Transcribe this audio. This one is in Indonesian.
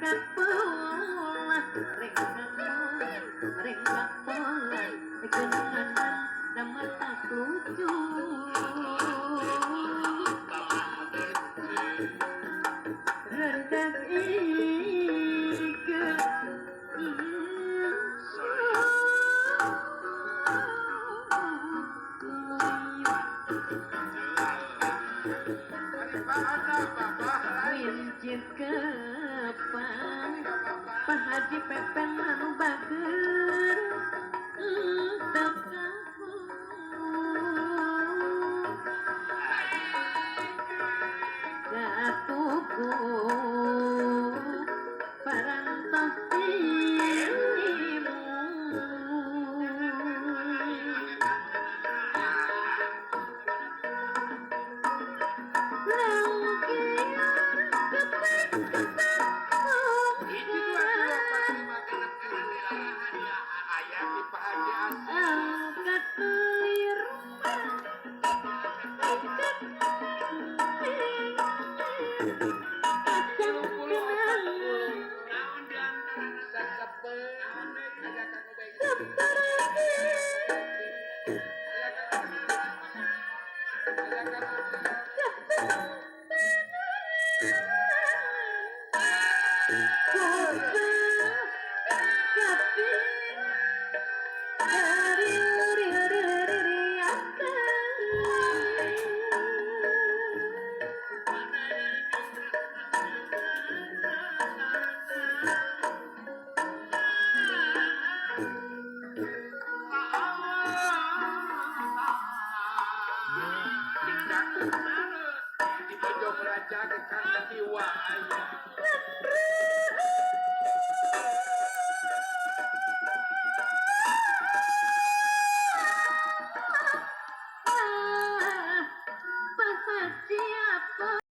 kapola rek kapola kenangan damat tak lucu rendah ike Wincit kepang Pak Haji Pepen anu bager tekaku Gatuku parantos timu di pojok raja ke kang jiwa